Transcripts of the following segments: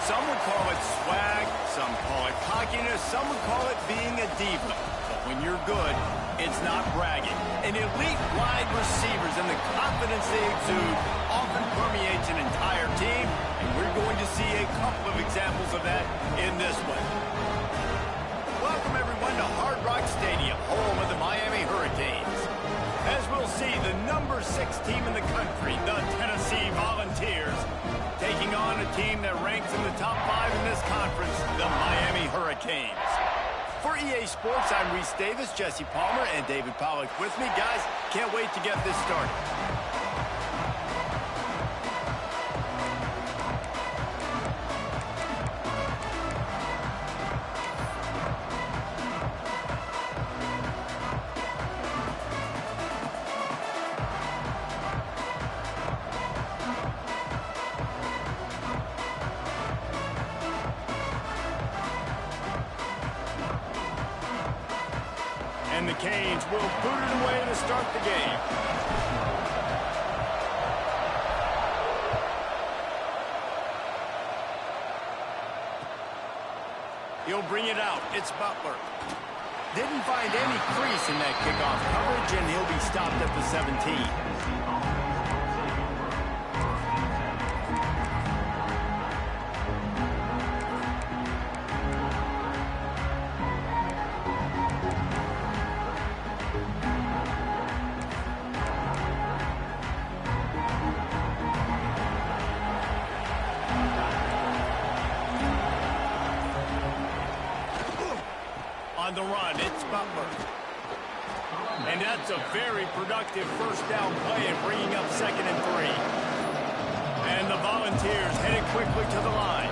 Some would call it swag, some call it cockiness, some would call it being a diva. But when you're good, it's not bragging. And elite wide receivers and the confidence they exude often permeates an entire team, and we're going to see a couple of examples of that in this one. Welcome, everyone, to Hard Rock Stadium, home of the Miami Hurricanes. As we'll see, the number 6 team in the country, the Tennessee Volunteers, taking on a team that ranks in the top 5 in this conference, the Miami Hurricanes. For EA Sports, I'm Reese Davis, Jesse Palmer, and David Pollack with me. Guys, can't wait to get this started. And the Canes will boot it away to start the game. He'll bring it out. It's Butler. Didn't find any crease in that kickoff coverage, and he'll be stopped at the 17. On the run, it's Butler. And that's a very productive first down play and bringing up 2nd and 3. And the Volunteers headed quickly to the line.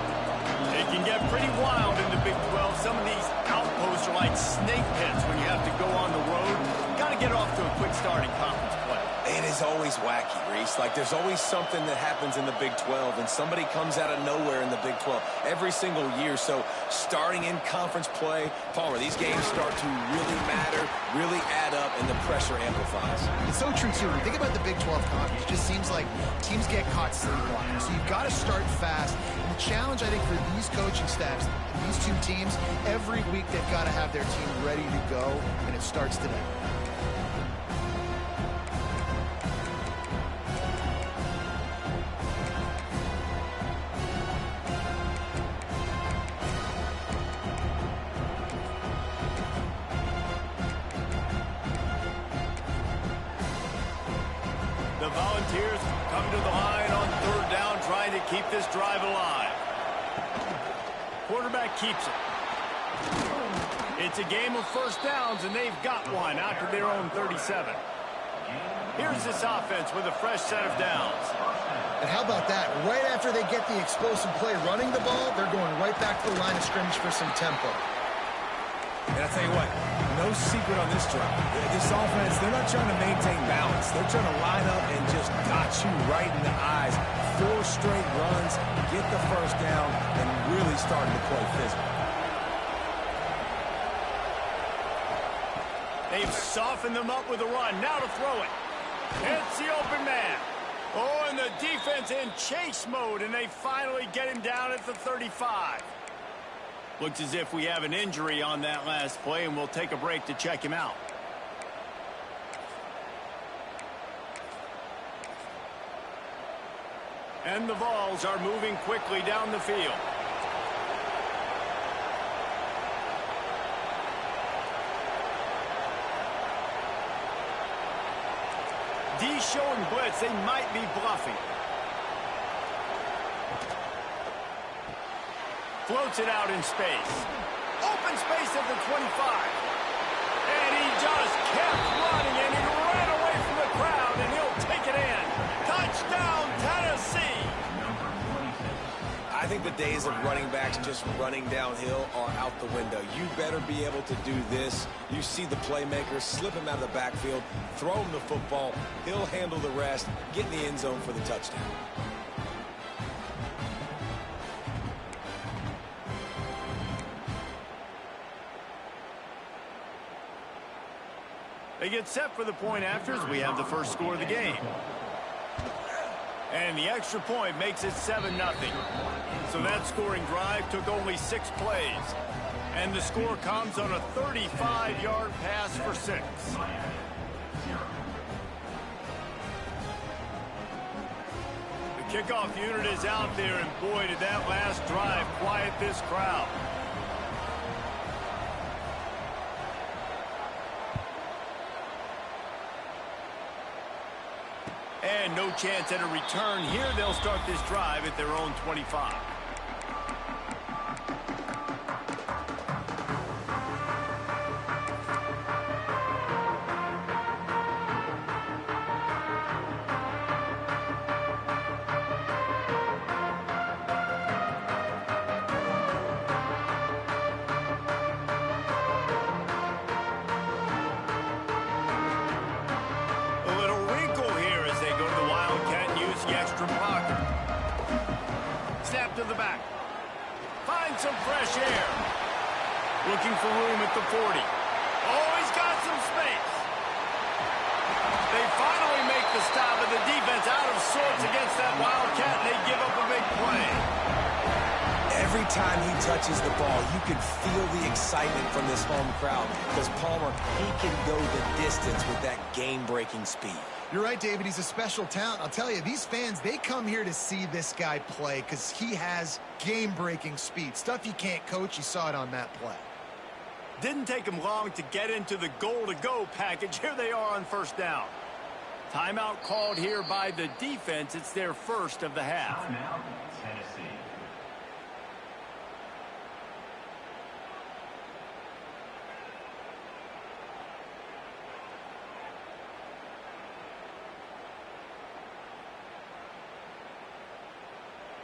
It can get pretty wild in the Big 12. Some of these outposts are like snake pits when you have to go on the road. Got to get off to a quick start in conference play. It is always wacky, Reese. Like, there's always something that happens in the Big 12, and somebody comes out of nowhere in the Big 12 every single year. So, starting in conference play, Palmer, these games start to really matter, really add up, and the pressure amplifies. It's so true, too. When you think about the Big 12 conference, it just seems like teams get caught sleepwalking. So, you've got to start fast. And the challenge, I think, for these coaching staffs, these two teams, every week they've got to have their team ready to go, and it starts today. The Volunteers come to the line on 3rd down, trying to keep this drive alive. Quarterback keeps it. It's a game of first downs, and they've got one out to their own 37. Here's this offense with a fresh set of downs. And how about that? Right after they get the explosive play running the ball, they're going right back to the line of scrimmage for some tempo. And I tell you what, no secret on this drive. This offense, they're not trying to maintain balance. They're trying to line up and just dot you right in the eyes. 4 straight runs, get the first down, and really starting to play physical. They've softened them up with a run. Now to throw it. It's the open man. Oh, and the defense in chase mode, and they finally get him down at the 35. Looks as if we have an injury on that last play, and we'll take a break to check him out. And the Vols are moving quickly down the field. D showing blitz. They might be bluffing. Floats it out in space. Open space at the 25. And he just kept running, and he ran away from the crowd, and he'll take it in. Touchdown, Tennessee! I think the days of running backs just running downhill are out the window. You better be able to do this. You see the playmaker, slip him out of the backfield, throw him the football. He'll handle the rest, get in the end zone for the touchdown. They get set for the point after as we have the first score of the game. And the extra point makes it 7-0. So that scoring drive took only 6 plays. And the score comes on a 35-yard pass for 6. The kickoff unit is out there, and boy, did that last drive quiet this crowd. And no chance at a return here. They'll start this drive at their own 25. To the back. Find some fresh air. Looking for room at the 40. Oh, he's got some space. They finally make the stop, and the defense out of sorts against that Wildcat, and they give up a big play. Every time he touches the ball, you can feel the excitement from this home crowd because Palmer, he can go the distance with that game-breaking speed. You're right, David. He's a special talent. I'll tell you, these fans, they come here to see this guy play because he has game-breaking speed. Stuff you can't coach. You saw it on that play. Didn't take him long to get into the goal-to-go package. Here they are on first down. Timeout called here by the defense. It's their first of the half. Timeout, Tennessee.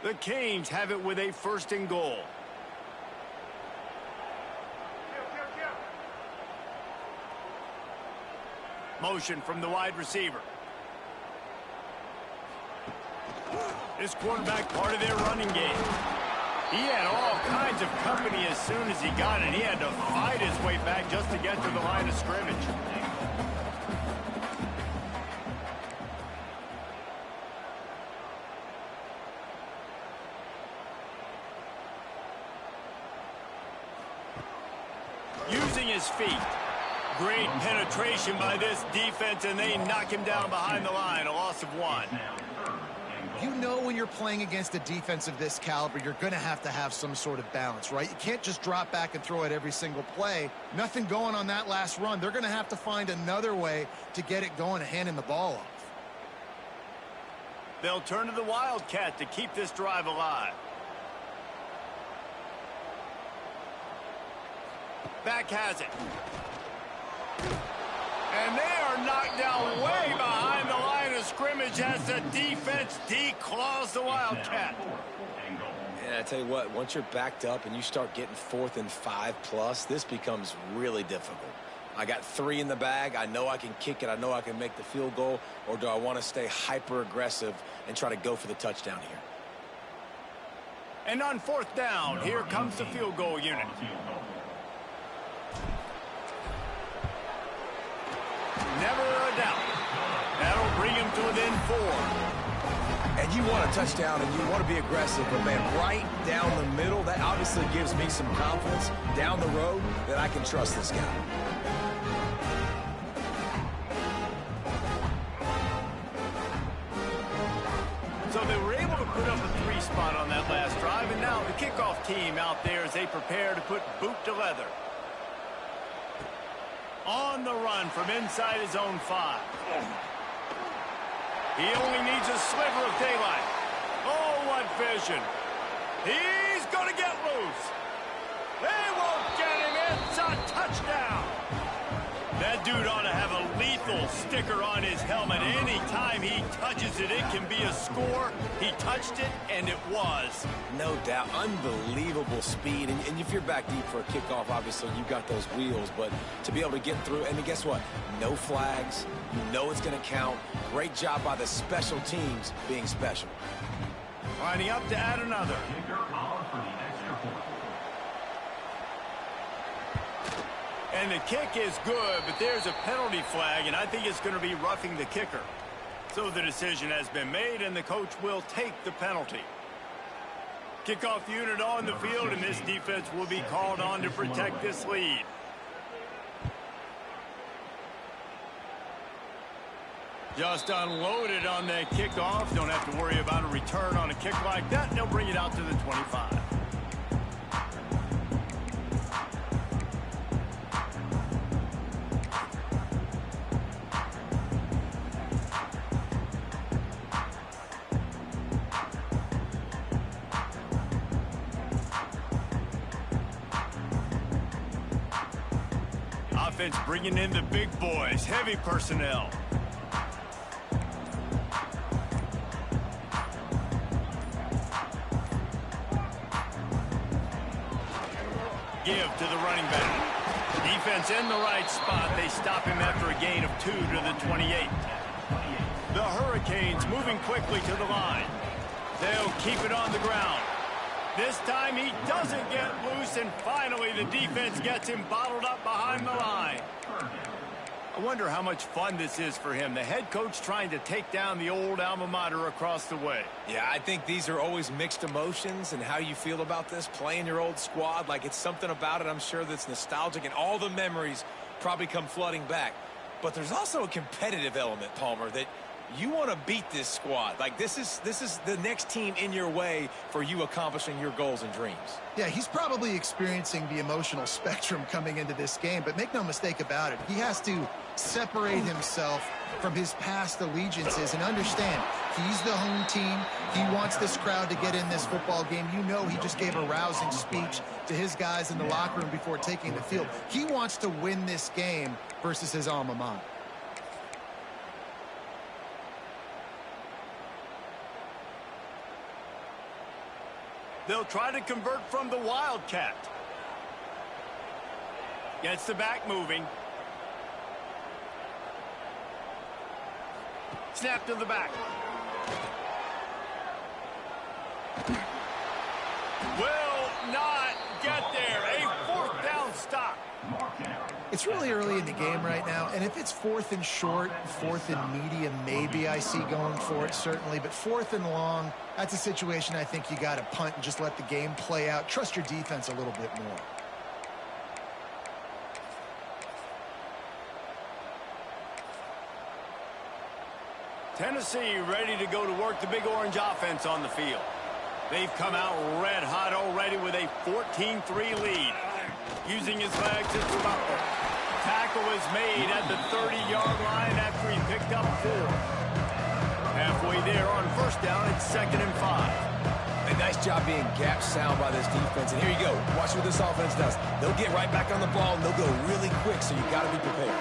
The Canes have it with a 1st and goal. Motion from the wide receiver. This quarterback part of their running game. He had all kinds of company as soon as he got it. He had to fight his way back just to get to the line of scrimmage. Using his feet. Great penetration by this defense, and they knock him down behind the line. A loss of 1. You know when you're playing against a defense of this caliber, you're going to have some sort of balance, right? You can't just drop back and throw it every single play. Nothing going on that last run. They're going to have to find another way to get it going and handing the ball off. They'll turn to the Wildcat to keep this drive alive. Back has it. And they are knocked down way behind the line of scrimmage as the defense declaws the Wildcat. Yeah, I tell you what, once you're backed up and you start getting 4th and 5+, this becomes really difficult. I got 3 in the bag. I know I can kick it. I know I can make the field goal. Or do I want to stay hyper-aggressive and try to go for the touchdown here? And on 4th down, here comes the field goal unit. Never a doubt. That'll bring him to within 4. And you want a touchdown and you want to be aggressive, but man, right down the middle, that obviously gives me some confidence down the road that I can trust this guy. So they were able to put up a 3 spot on that last drive, and now the kickoff team out there as they prepare to put boot to leather. On the run from inside his own 5. He only needs a sliver of daylight. Oh, what vision. He's going to get loose. They won't get him. It's a touchdown. That dude ought to have a lethal sticker on his helmet. Anytime he touches it, it can be a score. He touched it, and it was. No doubt. Unbelievable speed. And if you're back deep for a kickoff, obviously you've got those wheels. But to be able to get through, and guess what? No flags. You know it's going to count. Great job by the special teams being special. Lining up to add another. And the kick is good, but there's a penalty flag, and I think it's going to be roughing the kicker. So the decision has been made, and the coach will take the penalty. Kickoff unit on the field, and this defense will be called on to protect this lead. Just unloaded on that kickoff. Don't have to worry about a return on a kick like that. They'll bring it out to the 25. Offense bringing in the big boys, heavy personnel. Give to the running back. Defense in the right spot. They stop him after a gain of 2 to the 28. The Hurricanes moving quickly to the line. They'll keep it on the ground. This time he doesn't get loose, and finally the defense gets him bottled up behind the line. I wonder how much fun this is for him. The head coach trying to take down the old alma mater across the way. Yeah, I think these are always mixed emotions, and how you feel about this, playing your old squad. Like, it's something about it, I'm sure, that's nostalgic, and all the memories probably come flooding back. But there's also a competitive element, Palmer, that you want to beat this squad. Like, this is the next team in your way for you accomplishing your goals and dreams. Yeah, he's probably experiencing the emotional spectrum coming into this game, but make no mistake about it. He has to separate himself from his past allegiances and understand he's the home team. He wants this crowd to get in this football game. You know, he just gave a rousing speech to his guys in the locker room before taking the field. He wants to win this game versus his alma mater. They'll try to convert from the Wildcat. Gets the back moving. Snap to the back. Will not get there. A fourth down stop. It's really early in the game right now, and if it's 4th and short, 4th and medium, maybe I see going for it, certainly. But 4th and long, that's a situation I think you got to punt and just let the game play out. Trust your defense a little bit more. Tennessee ready to go to work the Big Orange offense on the field. They've come out red hot already with a 14-3 lead. Using his legs, it's Butler. Tackle is made at the 30-yard line after he picked up 4. Halfway there on first down, it's 2nd and 5. A nice job being gap sound by this defense. And here you go. Watch what this offense does. They'll get right back on the ball, and they'll go really quick, so you got to be prepared.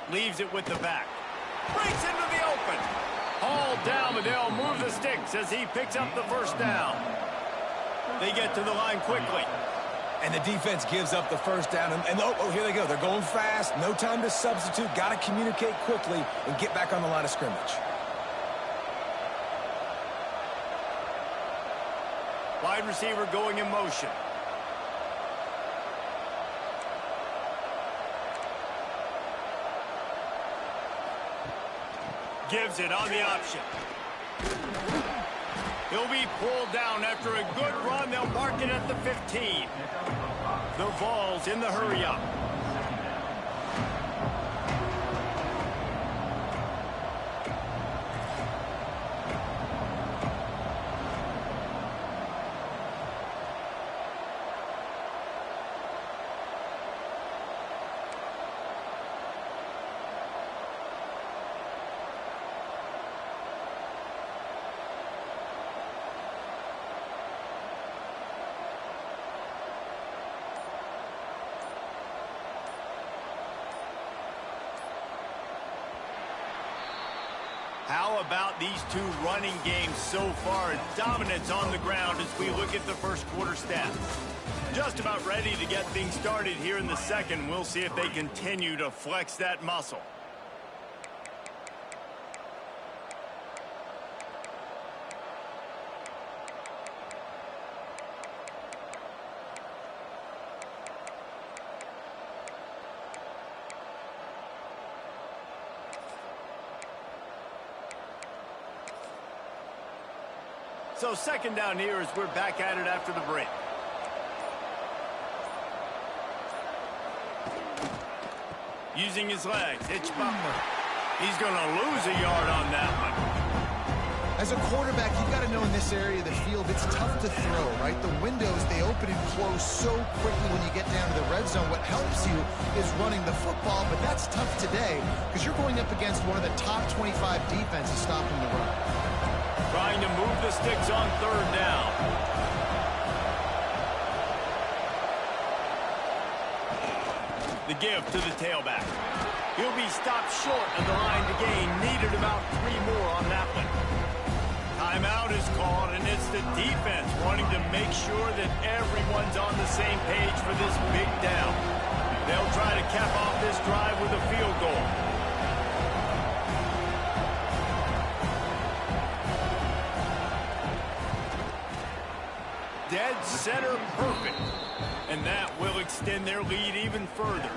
Leaves it with the back. Breaks into the open. Hauled down, but they'll move the sticks as he picks up the first down. They get to the line quickly. And the defense gives up the first down. And oh, here they go. They're going fast. No time to substitute. Got to communicate quickly and get back on the line of scrimmage. Wide receiver going in motion. Gives it on the option. He'll be pulled down after a good run. They'll mark it at the 15. The Vols in the hurry-up. How about these two running games so far? Dominance on the ground as we look at the first quarter stats. Just about ready to get things started here in the second. We'll see if they continue to flex that muscle. So second down here as we're back at it after the break. Using his legs, it's Butler. He's going to lose a yard on that one. As a quarterback, you've got to know in this area of the field, it's tough to throw, right? The windows, they open and close so quickly when you get down to the red zone. What helps you is running the football, but that's tough today because you're going up against one of the top 25 defenses stopping the run. Trying to move the sticks on third down. The give to the tailback. He'll be stopped short of the line to gain. Needed about 3 more on that one. Timeout is called, and it's the defense wanting to make sure that everyone's on the same page for this big down. They'll try to cap off this drive with a field goal. Dead center perfect. And that will extend their lead even further.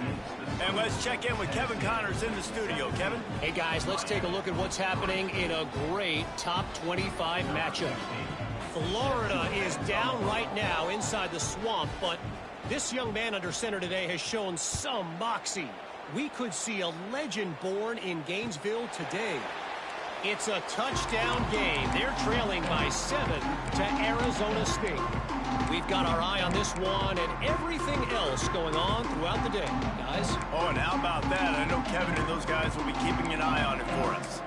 And let's check in with Kevin Connors in the studio. Kevin? Hey, guys, let's take a look at what's happening in a great top 25 matchup. Florida is down right now inside the swamp, but this young man under center today has shown some moxie. We could see a legend born in Gainesville today. It's a touchdown game. They're trailing by 7 to Arizona State. We've got our eye on this one and everything else going on throughout the day, guys. Oh, and how about that? I know Kevin and those guys will be keeping an eye on it for us.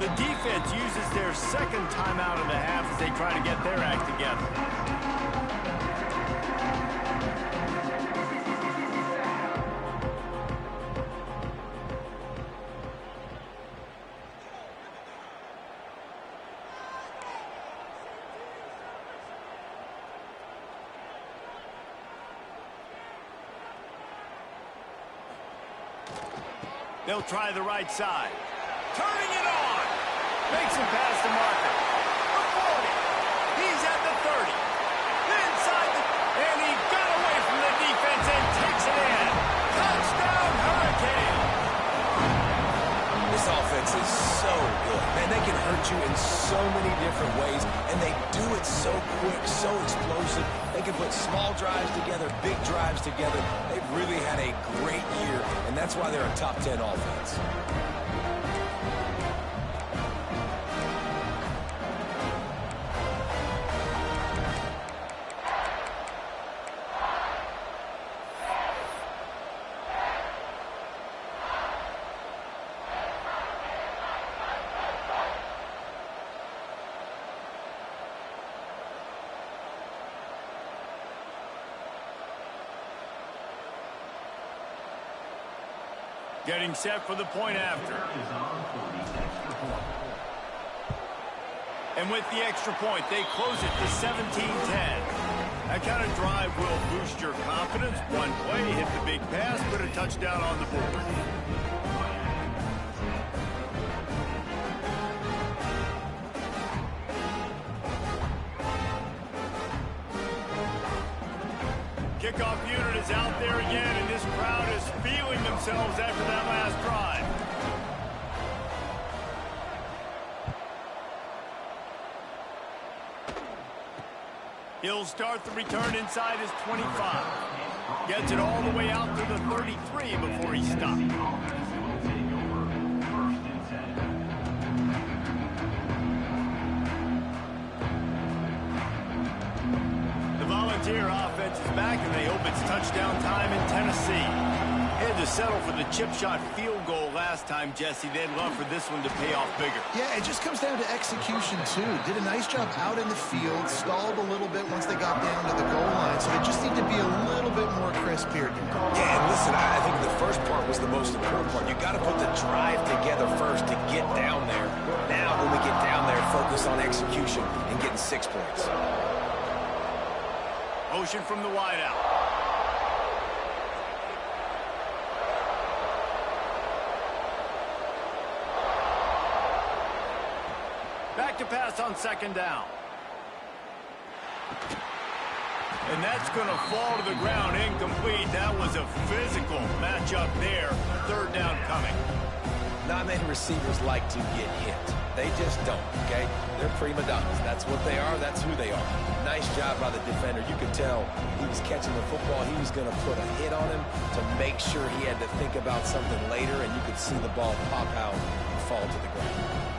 The defense uses their second timeout of the half as they try to get their act together. They'll try the right side. Turning it on. Makes him pass the marker. The 40. He's at the 30. Inside the... And he got away from the defense and takes it in. Touchdown, Hurricane. This offense is so good. Man, they can hurt you in so many different ways, and they do it so quick, so explosive. They can put small drives together, big drives together. They've really had a great year, and that's why they're a top 10 offense. Getting set for the point after. And with the extra point, they close it to 17-10. That kind of drive will boost your confidence. One play, hit the big pass, put a touchdown on the board. Kickoff unit is out there again, and this crowd is feeling themselves after that last drive. He'll start the return inside his 25. Gets it all the way out to the 33 before he stopped. Volunteer offense is back, and they hope it's touchdown time in Tennessee. Had to settle for the chip shot field goal last time, Jesse. They'd love for this one to pay off bigger. Yeah, it just comes down to execution, too. Did a nice job out in the field, stalled a little bit once they got down to the goal line, so they just need to be a little bit more crisp here. Yeah, and listen, I think the first part was the most important part. You got to put the drive together first to get down there. Now, when we get down there, focus on execution and getting 6 points. Motion from the wideout. Back to pass on second down. And that's going to fall to the ground incomplete. That was a physical matchup there. Third down coming. Not many receivers like to get hit. They just don't, okay? They're prima donnas. That's what they are. That's who they are. Nice job by the defender. You could tell he was catching the football. He was going to put a hit on him to make sure he had to think about something later, and you could see the ball pop out and fall to the ground.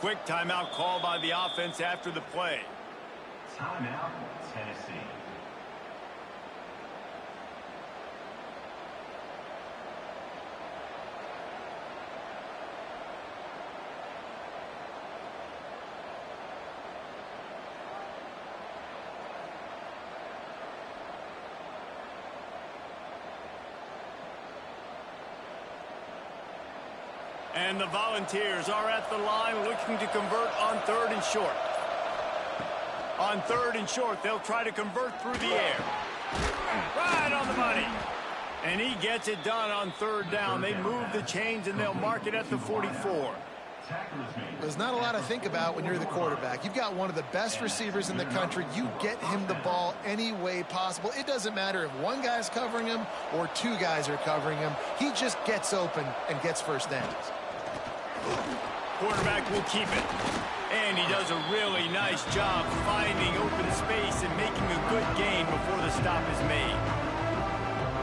Quick timeout call by the offense after the play. Timeout, Tennessee. And the Volunteers are at the line looking to convert on third and short. On third and short, they'll try to convert through the air. Right on the money. And he gets it done on third down. They move the chains, and they'll mark it at the 44. There's not a lot to think about when you're the quarterback. You've got one of the best receivers in the country. You get him the ball any way possible. It doesn't matter if one guy's covering him or two guys are covering him. He just gets open and gets first downs. Quarterback will keep it. And he does a really nice job finding open space and making a good gain before the stop is made.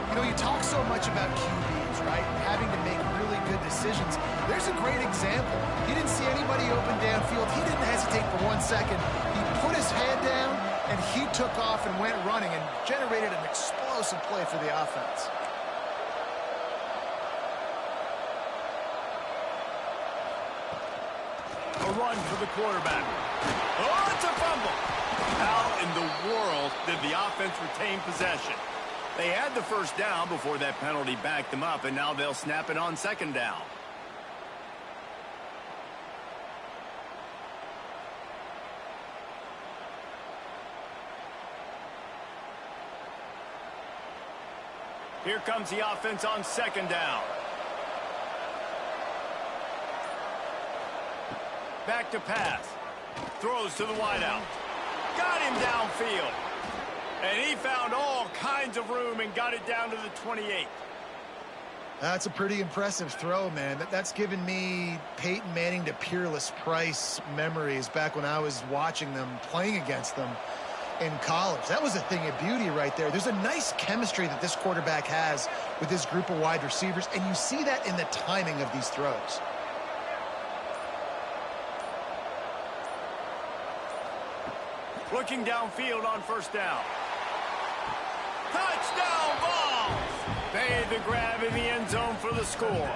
You know, you talk so much about QBs, right? Having to make really good decisions. There's a great example. He didn't see anybody open downfield. He didn't hesitate for 1 second. He put his head down, and he took off and went running and generated an explosive play for the offense. A run for the quarterback. Oh, it's a fumble. How in the world did the offense retain possession? They had the first down before that penalty backed them up, and now they'll snap it on second down. Here comes the offense on second down. Back to pass. Throws to the wideout. Got him downfield. And he found all kinds of room and got it down to the 28. That's a pretty impressive throw, man. That's given me Peyton Manning to Peerless Price memories back when I was watching them, playing against them in college. That was a thing of beauty right there. There's a nice chemistry that this quarterback has with this group of wide receivers, and you see that in the timing of these throws. Looking downfield on first down. Touchdown balls! Made the grab in the end zone for the score.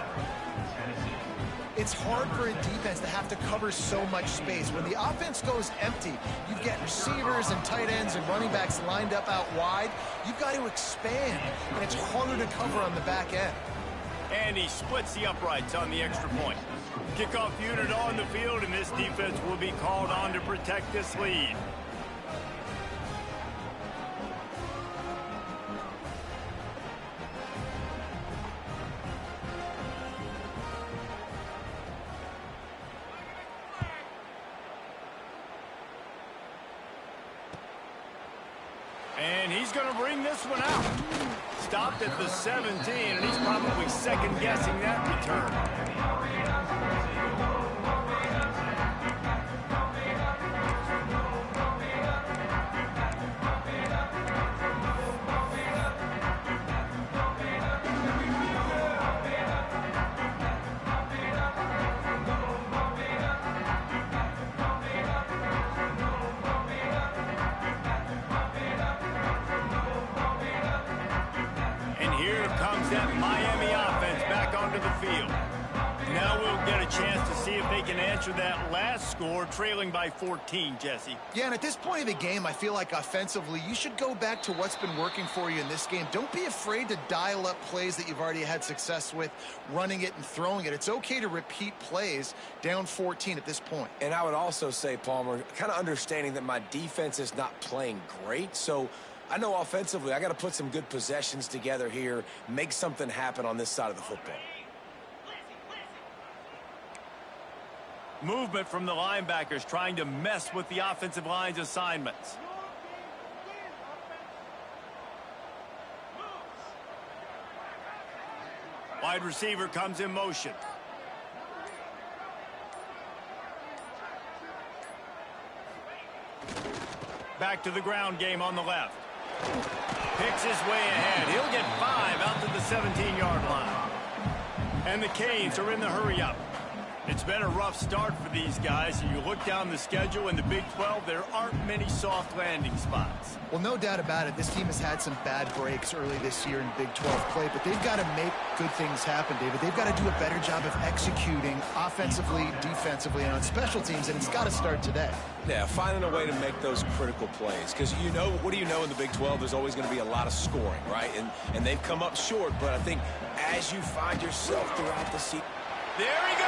It's hard for a defense to have to cover so much space. When the offense goes empty, you've got receivers and tight ends and running backs lined up out wide. You've got to expand, and it's harder to cover on the back end. And he splits the uprights on the extra point. Kickoff unit on the field, and this defense will be called on to protect this lead. And he's going to bring this one out. Stopped at the 17, and he's probably second-guessing that return. That Miami offense back onto the field. Now we'll get a chance to see if they can answer that last score, trailing by 14, Jesse. Yeah, and at this point of the game, I feel like offensively, you should go back to what's been working for you in this game. Don't be afraid to dial up plays that you've already had success with, running it and throwing it. It's okay to repeat plays down 14 at this point. And I would also say, Palmer, kind of understanding that my defense is not playing great, so I know offensively I got to put some good possessions together here, make something happen on this side of the football. Movement from the linebackers trying to mess with the offensive line's assignments. Wide receiver comes in motion. Back to the ground game on the left. Picks his way ahead. He'll get 5 out to the 17-yard line. And the Canes are in the hurry-up. It's been a rough start for these guys. You look down the schedule in the Big 12, there aren't many soft landing spots. Well, no doubt about it. This team has had some bad breaks early this year in Big 12 play, but they've got to make good things happen, David. They've got to do a better job of executing offensively, defensively, and on special teams, and it's got to start today. Yeah, finding a way to make those critical plays. Because you know, what do you know in the Big 12? There's always going to be a lot of scoring, right? And they've come up short, but I think as you find yourself throughout the season. There he goes!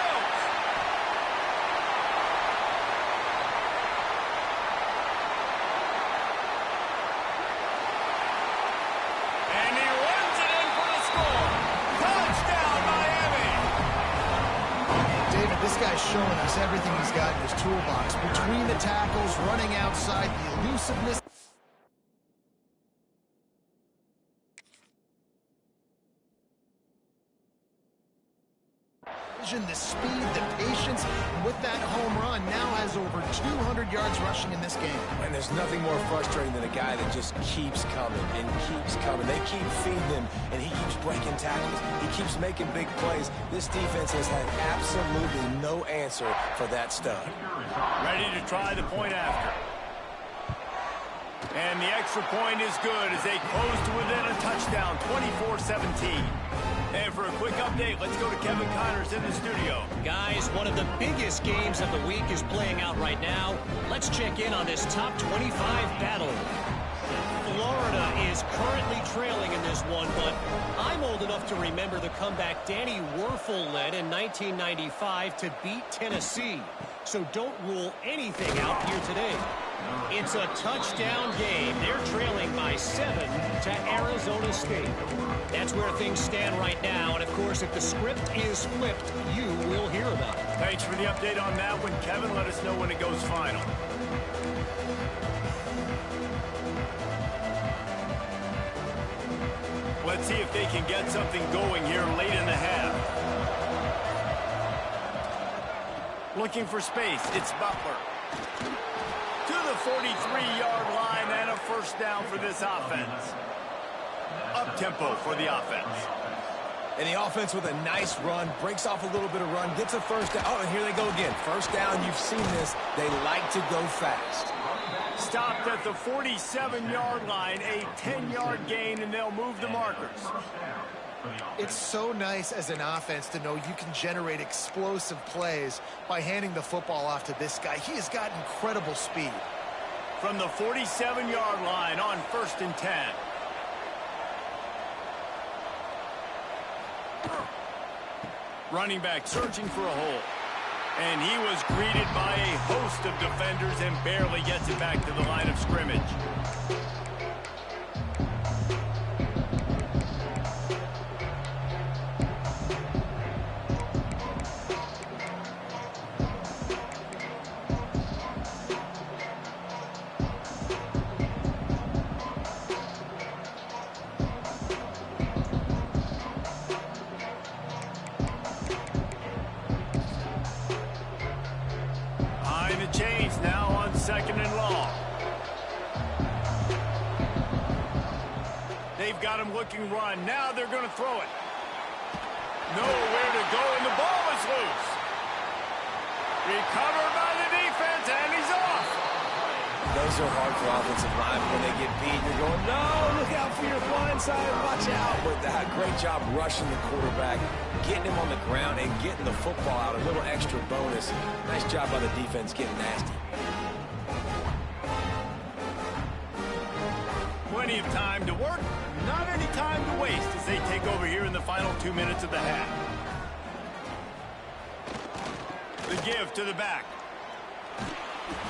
And he runs it in for the score. Touchdown, Miami! David, this guy's showing us everything he's got in his toolbox. Between the tackles, running outside, the elusiveness. The speed, the patience, and with that home run, now has over 200 yards rushing in this game. And there's nothing more frustrating than a guy that just keeps coming and keeps coming. They keep feeding him, and he keeps breaking tackles. He keeps making big plays. This defense has had absolutely no answer for that stud. Ready to try the point after. And the extra point is good as they close to within a touchdown, 24-17. And for a quick update, let's go to Kevin Connors in the studio. Guys, one of the biggest games of the week is playing out right now. Let's check in on this top 25 battle. Florida is currently trailing in this one, but I'm old enough to remember the comeback Danny Werfel led in 1995 to beat Tennessee. So don't rule anything out here today. It's a touchdown game. They're trailing by 7 to Arizona State. That's where things stand right now. And, of course, if the script is flipped, you will hear about it. Thanks for the update on that one, Kevin. Let us know when it goes final. Let's see if they can get something going here late in the half. Looking for space. It's Butler. To the 43-yard line and a first down for this offense. Up-tempo for the offense. And the offense with a nice run, breaks off a little bit of run, gets a first down. Oh, and here they go again. First down, you've seen this. They like to go fast. Stopped at the 47-yard line, a 10-yard gain, and they'll move the markers. It's so nice as an offense to know you can generate explosive plays by handing the football off to this guy. He has got incredible speed. From the 47-yard line on 1st and 10. Running back searching for a hole. And he was greeted by a host of defenders and barely gets it back to the line of scrimmage. Now on 2nd and long. They've got him looking run. Now they're going to throw it. Nowhere to go, and the ball is loose. Recovered by the defense, and he's off. Those are hard for offensive line. When they get beat, you're going, no, look out for your blind side, watch out. But great job rushing the quarterback, getting him on the ground, and getting the football out. A little extra bonus. Nice job by the defense getting nasty. Plenty of time to work, not any time to waste as they take over here in the final 2 minutes of the half. The give to the back.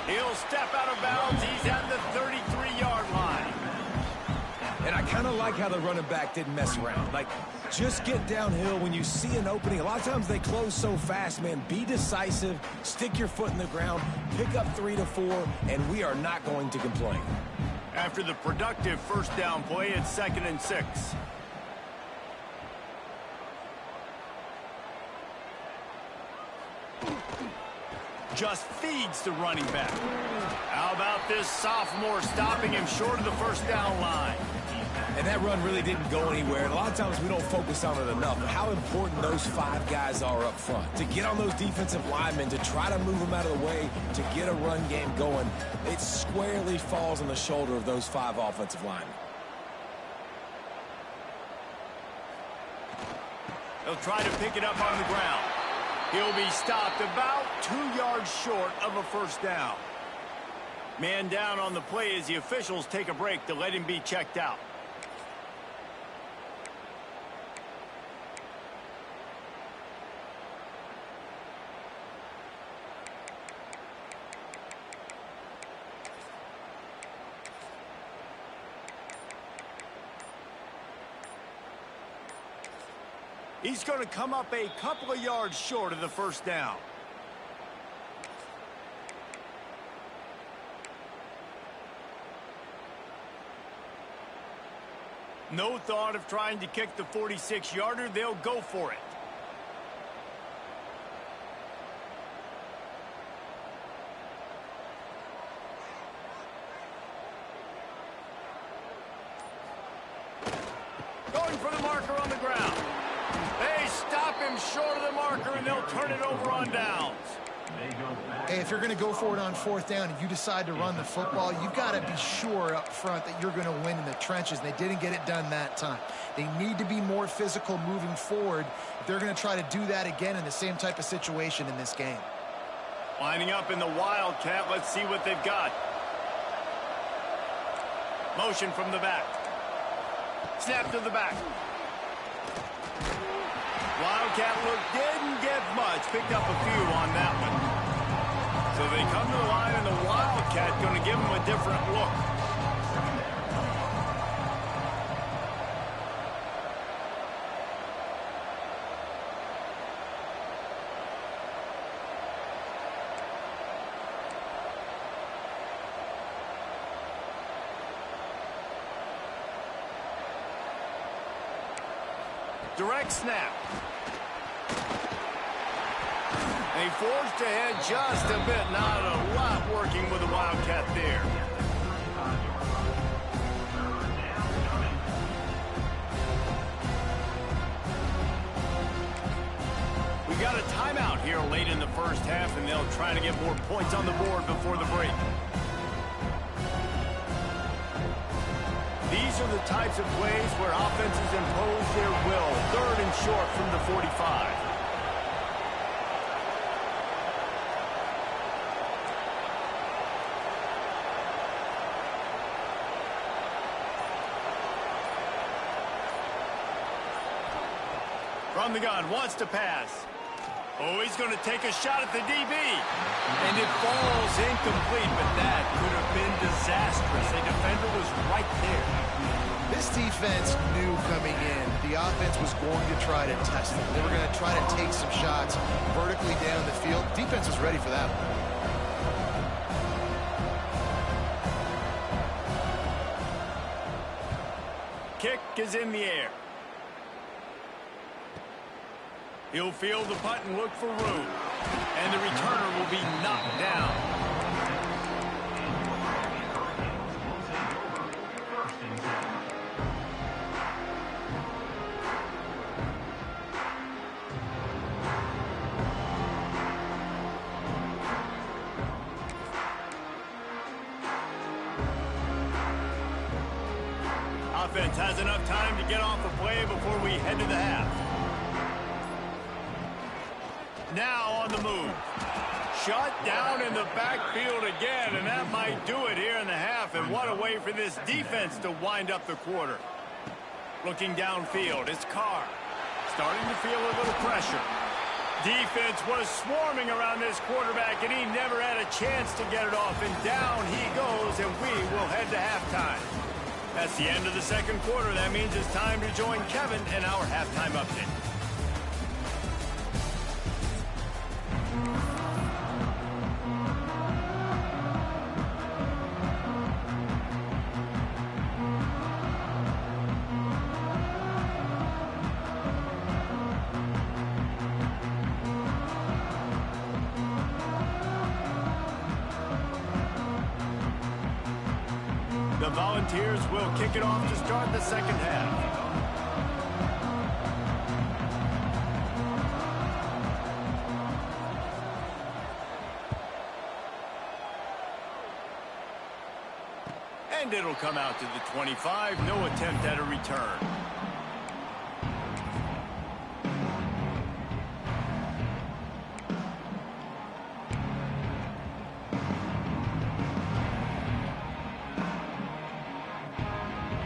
He'll step out of bounds. He's at the 33-yard line. And I kind of like how the running back didn't mess around. Like, just get downhill when you see an opening. A lot of times they close so fast, man. Be decisive, stick your foot in the ground, pick up 3 to 4, and we are not going to complain. After the productive first down play, it's 2nd and 6. Just feeds the running back. How about this sophomore stopping him short of the first down line? And that run really didn't go anywhere. And a lot of times we don't focus on it enough. How important those 5 guys are up front. To get on those defensive linemen, to try to move them out of the way, to get a run game going, it squarely falls on the shoulder of those 5 offensive linemen. He'll try to pick it up on the ground. He'll be stopped about 2 yards short of a first down. Man down on the play as the officials take a break to let him be checked out. He's going to come up a couple of yards short of the first down. No thought of trying to kick the 46-yarder. They'll go for it. Going for the marker on the ground. They stop him short of the marker, and they'll turn it over on downs. Hey, if you're going to go for it on 4th down and you decide to run the football, you've got to be sure up front that you're going to win in the trenches. They didn't get it done that time. They need to be more physical moving forward if they're going to try to do that again in the same type of situation in this game. Lining up in the Wildcat. Let's see what they've got. Motion from the back. Snap to the back. Wildcat look didn't get much. Picked up a few on that one. So they come to the line, and the Wildcat going to give them a different look. Direct snap. They forged ahead just a bit. Not a lot working with the Wildcat there. We got a timeout here late in the first half, and they'll try to get more points on the board before the break. These are the types of plays where offenses impose their will. 3rd and short from the 45. From the gun, wants to pass. Oh, he's going to take a shot at the DB. And it falls incomplete, but that could have been disastrous. A defender was right there. This defense knew coming in the offense was going to try to test them. They were going to try to take some shots vertically down the field. Defense was ready for that one. Kick is in the air. He'll field the punt and look for room. And the returner will be knocked down. defense has enough time to get off the play before we head to the half. Now on the move. Shut down in the backfield again, and that might do it here in the half. And what a way for this defense to wind up the quarter. Looking downfield, it's Carr. Starting to feel a little pressure. Defense was swarming around this quarterback, and he never had a chance to get it off. And down he goes, and we will head to halftime. That's the end of the second quarter. That means it's time to join Kevin in our halftime update. The Volunteers will kick it off to start the second half. And it'll come out to the 25. No attempt at a return.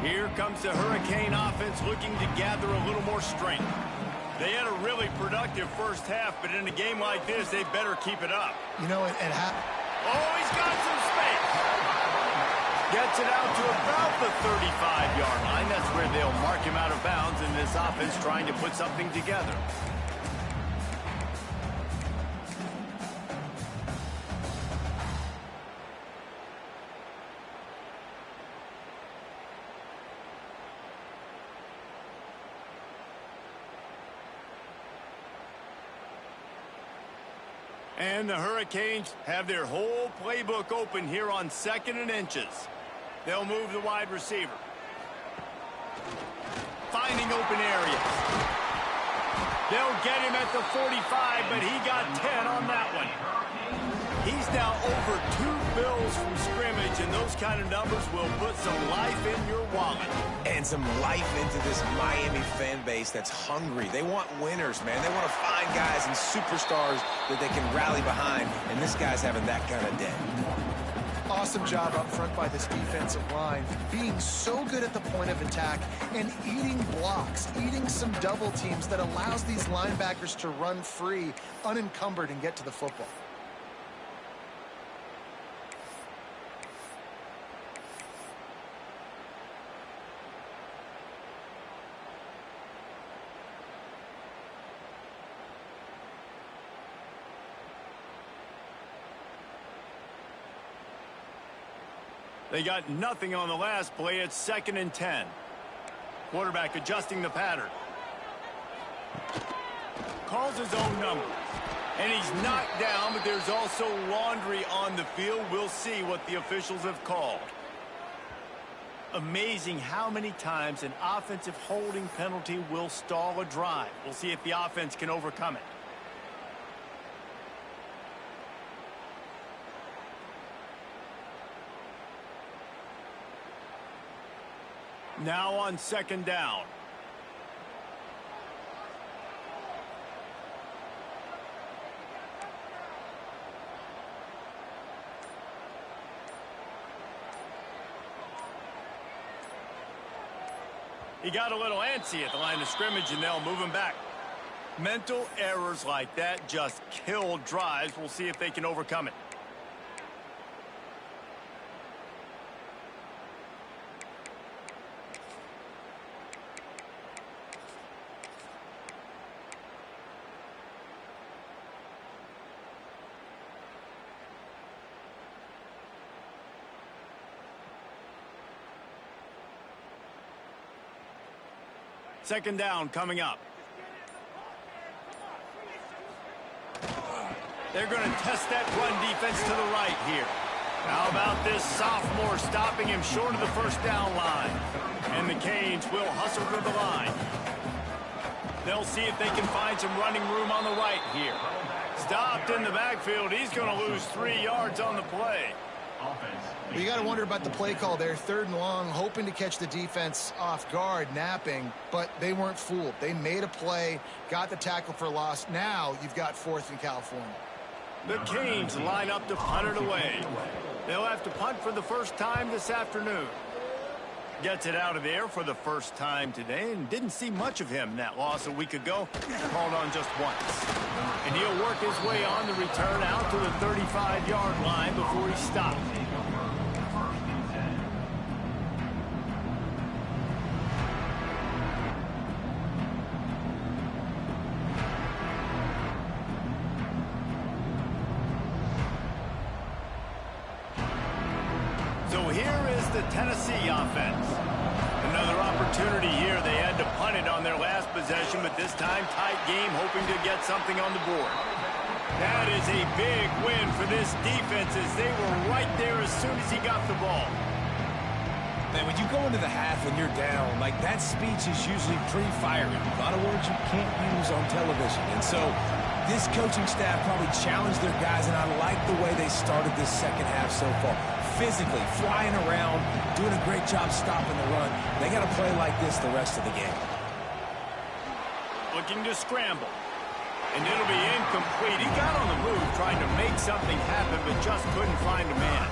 Here comes the Hurricane offense looking to gather a little more strength. They had a really productive first half, but in a game like this, they better keep it up. You know, oh, he's got some space. Gets it out to about the 35-yard line. That's where they'll mark him out of bounds, and this offense trying to put something together. And the Hurricanes have their whole playbook open here on 2nd and inches. They'll move the wide receiver. Finding open areas. They'll get him at the 45, but he got 10 on that one. He's now over 2 bills from scrimmage, and those kind of numbers will put some life in your wallet. And some life into this Miami fan base that's hungry. They want winners, man. They want to find guys and superstars that they can rally behind, and this guy's having that kind of day. Awesome job up front by this defensive line, being so good at the point of attack and eating blocks, eating some double teams that allows these linebackers to run free, unencumbered, and get to the football. They got nothing on the last play. It's 2nd and 10. Quarterback adjusting the pattern. Calls his own number. And he's knocked down, but there's also laundry on the field. We'll see what the officials have called. Amazing how many times an offensive holding penalty will stall a drive. We'll see if the offense can overcome it. Now on 2nd down. He got a little antsy at the line of scrimmage, and they'll move him back. Mental errors like that just kill drives. We'll see if they can overcome it. Second down coming up. They're going to test that run defense to the right here. How about this sophomore stopping him short of the first down line? And the Canes will hustle to the line. They'll see if they can find some running room on the right here. Stopped in the backfield. He's going to lose 3 yards on the play. Well, you got to wonder about the play call there. 3rd and long, hoping to catch the defense off guard, napping, but they weren't fooled. They made a play, got the tackle for loss. Now you've got 4th in California. The Canes line up to punt it away. They'll have to punt for the first time this afternoon. Gets it out of the air for the first time today and didn't see much of him in that loss a week ago. Called on just once. And he'll work his way on the return out to the 35-yard line before he stops. So here is the Tennessee offense. Another opportunity here. They had to punt it on their last possession, but this time tight game, hoping to get something on the board. That is a big win for this defense as they were right there as soon as he got the ball. Man, when you go into the half and you're down, like that speech is usually pretty fiery. A lot of words you can't use on television. And so this coaching staff probably challenged their guys, and I like the way they started this second half so far. Physically, flying around, doing a great job stopping the run. They got to play like this the rest of the game. Looking to scramble. And it'll be incomplete. He got on the move trying to make something happen, but just couldn't find a man.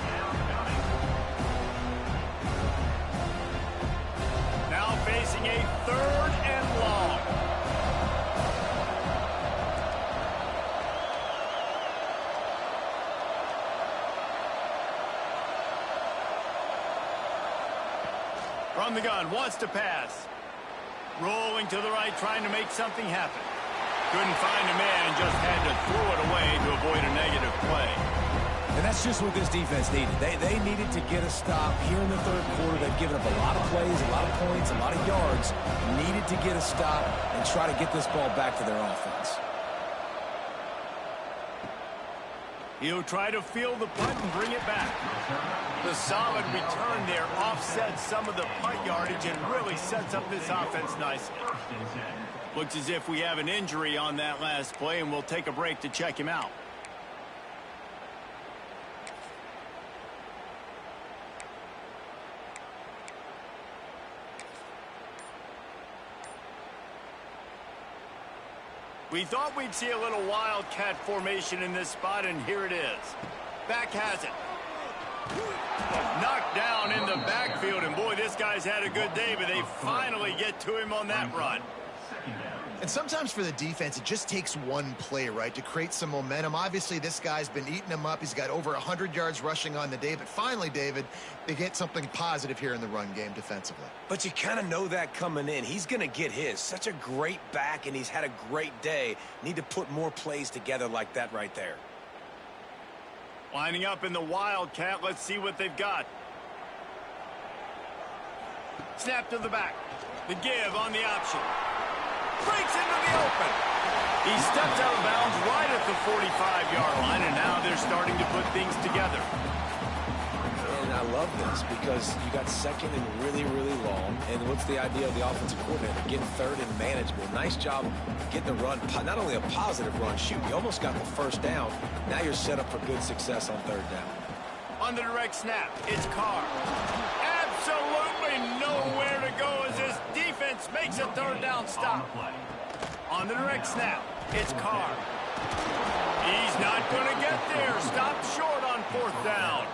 Now facing a 3rd and long. From the gun, wants to pass. Rolling to the right, trying to make something happen. Couldn't find a man and just had to throw it away to avoid a negative play. And that's just what this defense needed. They needed to get a stop here in the 3rd quarter. They've given up a lot of plays, a lot of points, a lot of yards. Needed to get a stop and try to get this ball back to their offense. He'll try to field the punt and bring it back. The solid return there offsets some of the punt yardage and really sets up this offense nicely. Looks as if we have an injury on that last play, and we'll take a break to check him out. We thought we'd see a little wildcat formation in this spot, and here it is. Back has it. Knocked down in the backfield, and boy, this guy's had a good day, but they finally get to him on that run. And sometimes for the defense, it just takes one play, right, to create some momentum. Obviously, this guy's been eating them up. He's got over 100 yards rushing on the day. But finally, David, they get something positive here in the run game defensively. But you kind of know that coming in. He's going to get his. Such a great back, and he's had a great day. Need to put more plays together like that right there. Lining up in the Wildcat. Let's see what they've got. Snap to the back. The give on the option. Breaks into the open. He stepped out of bounds right at the 45-yard line, and now they're starting to put things together. And I love this because you got 2nd and really, really long. And what's the idea of the offensive coordinator? Getting 3rd and manageable. Nice job getting the run. Not only a positive run, shoot, you almost got the 1st down. Now you're set up for good success on 3rd down. On the direct snap, it's Carr. Absolutely nowhere to go as this defense makes a 3rd down stop. On the direct snap, it's Carr. He's not going to get there. Stopped short on 4th down.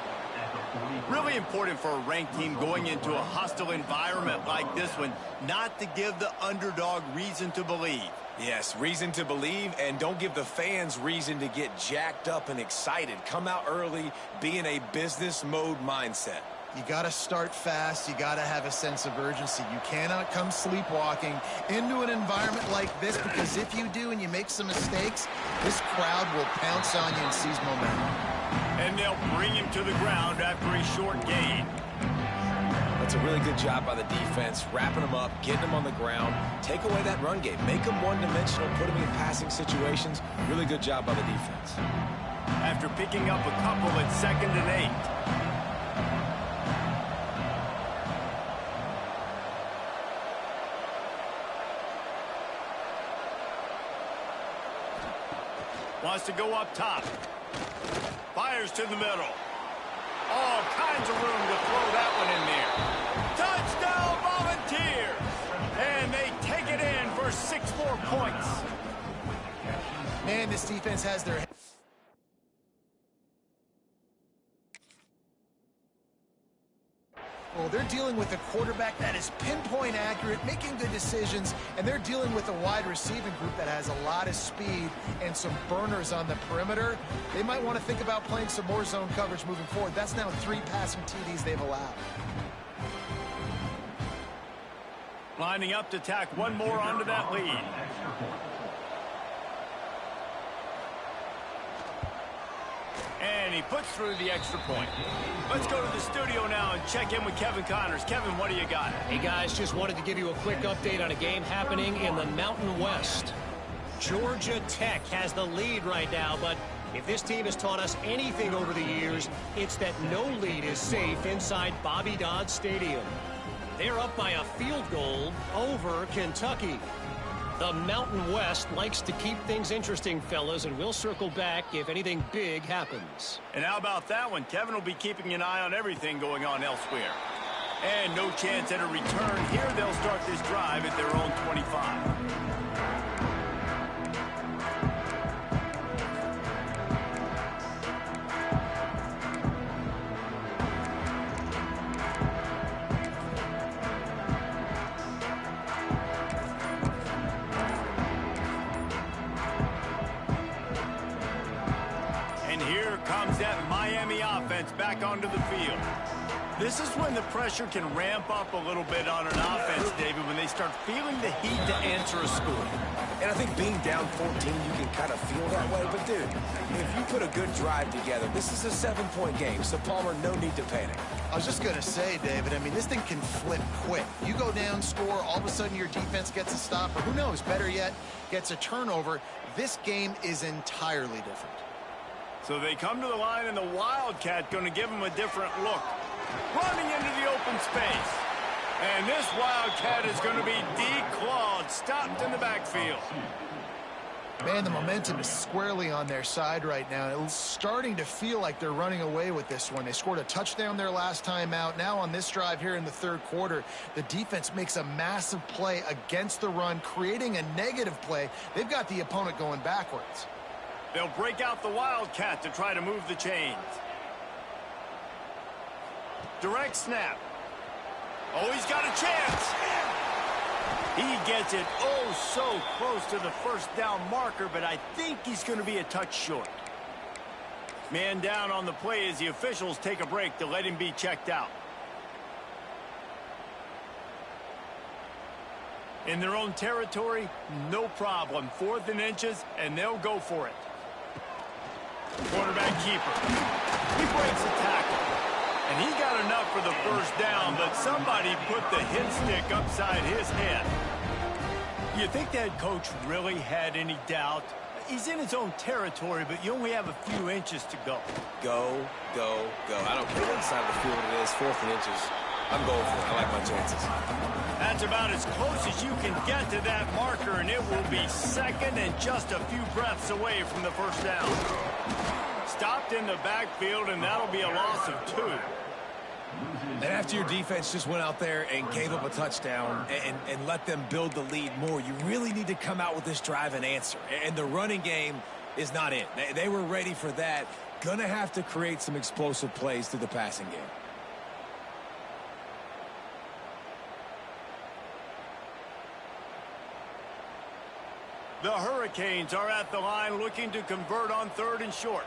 Really important for a ranked team going into a hostile environment like this one, not to give the underdog reason to believe. Yes, reason to believe, and don't give the fans reason to get jacked up and excited. Come out early, be in a business mode mindset. You got to start fast. You got to have a sense of urgency. You cannot come sleepwalking into an environment like this, because if you do and you make some mistakes, this crowd will pounce on you and seize momentum. And they'll bring him to the ground after a short gain. That's a really good job by the defense, wrapping them up, getting them on the ground. Take away that run game. Make them one-dimensional, put them in passing situations. Really good job by the defense. After picking up a couple at 2nd and 8. Wants to go up top. Fires to the middle. All kinds of room to throw that one in there. Touchdown, Volunteer! And they take it in for 6 more points. Man, this defense has their... Well, they're dealing with a quarterback that is pinpoint accurate, making good decisions, and they're dealing with a wide receiving group that has a lot of speed and some burners on the perimeter. They might want to think about playing some more zone coverage moving forward. That's now 3 passing TDs they've allowed. Lining up to tack one more onto that lead. And he puts through the extra point. Let's go to the studio now and check in with Kevin Connors. Kevin, what do you got? Hey, guys, just wanted to give you a quick update on a game happening in the Mountain West. Georgia Tech has the lead right now, but if this team has taught us anything over the years, it's that no lead is safe inside Bobby Dodd Stadium. They're up by a field goal over Kentucky. The Mountain West likes to keep things interesting, fellas, and we'll circle back if anything big happens. And how about that one? Kevin will be keeping an eye on everything going on elsewhere. And no chance at a return here. They'll start this drive at their own 25. Back onto the field. This is when the pressure can ramp up a little bit on an offense, David, when they start feeling the heat to answer a score. And I think being down 14, you can kind of feel that way. But, dude, if you put a good drive together, this is a 7-point game. So, Palmer, no need to panic. I was just going to say, David, I mean, this thing can flip quick. You go down, score, all of a sudden your defense gets a stop, or who knows, better yet, gets a turnover. This game is entirely different. So they come to the line, and the Wildcat going to give them a different look. Running into the open space. And this Wildcat is going to be declawed, stopped in the backfield. Man, the momentum is squarely on their side right now. It's starting to feel like they're running away with this one. They scored a touchdown their last time out. Now on this drive here in the third quarter, the defense makes a massive play against the run, creating a negative play. They've got the opponent going backwards. They'll break out the Wildcat to try to move the chains. Direct snap. Oh, he's got a chance. He gets it oh so close to the first down marker, but I think he's going to be a touch short. Man down on the play as the officials take a break to let him be checked out. In their own territory, no problem. 4th and inches, and they'll go for it. Quarterback keeper. He breaks the tackle. And he got enough for the first down, but somebody put the hit stick upside his head. You think that coach really had any doubt? He's in his own territory, but you only have a few inches to go. Go, go, go. I don't care what side of the field it is, 4th and inches. I'm going for it. I like my chances. That's about as close as you can get to that marker, and it will be second and just a few breaths away from the first down. Stopped in the backfield, and that'll be a loss of 2. And after your defense just went out there and gave up a touchdown and let them build the lead more, you really need to come out with this drive and answer. And the running game is not it. They were ready for that. Gonna have to create some explosive plays through the passing game. The Hurricanes are at the line looking to convert on 3rd and short.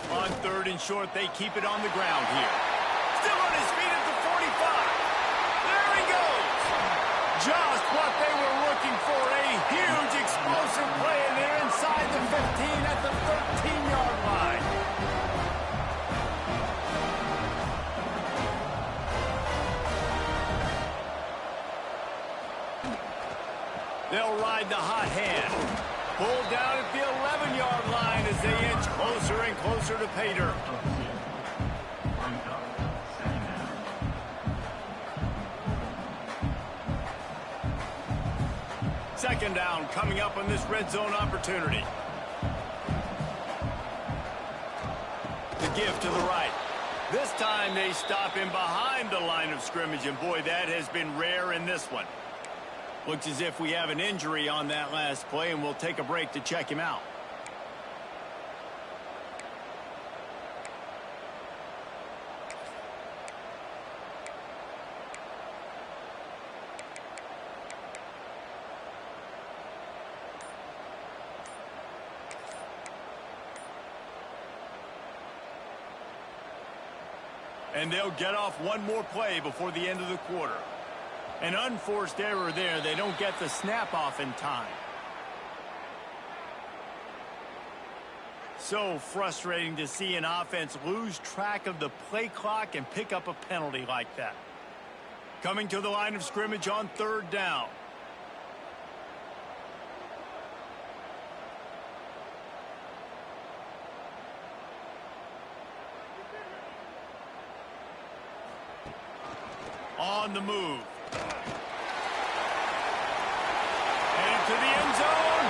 On 3rd and short, they keep it on the ground here. Still on his feet at the 45. There he goes. Just what they were looking for. A huge explosive play, and they're inside the 15 at the 13-yard line. They'll ride the hot hand. Pulled down at the 11-yard line as they inch closer and closer to pay dirt. Second down coming up on this red zone opportunity. This time they stop him behind the line of scrimmage, and boy, that has been rare in this one. Looks as if we have an injury on that last play, and we'll take a break to check him out. And they'll get off one more play before the end of the quarter. An unforced error there. They don't get the snap off in time. So frustrating to see an offense lose track of the play clock and pick up a penalty like that. Coming to the line of scrimmage on 3rd down. On the move. And into the end zone.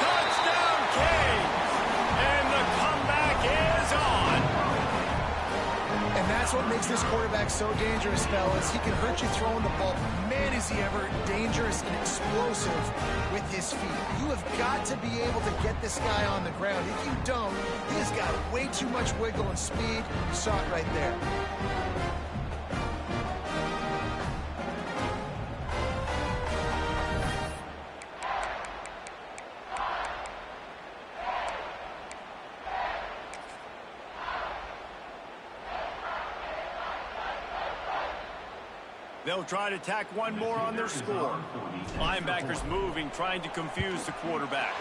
Touchdown, Canes. And the comeback is on. And that's what makes this quarterback so dangerous, fellas. He can hurt you throwing the ball. Man, is he ever dangerous and explosive with his feet. You have got to be able to get this guy on the ground. If you don't, he has got way too much wiggle and speed. You saw it right there. They'll try to tack one more on their score. Linebackers moving, trying to confuse the quarterback.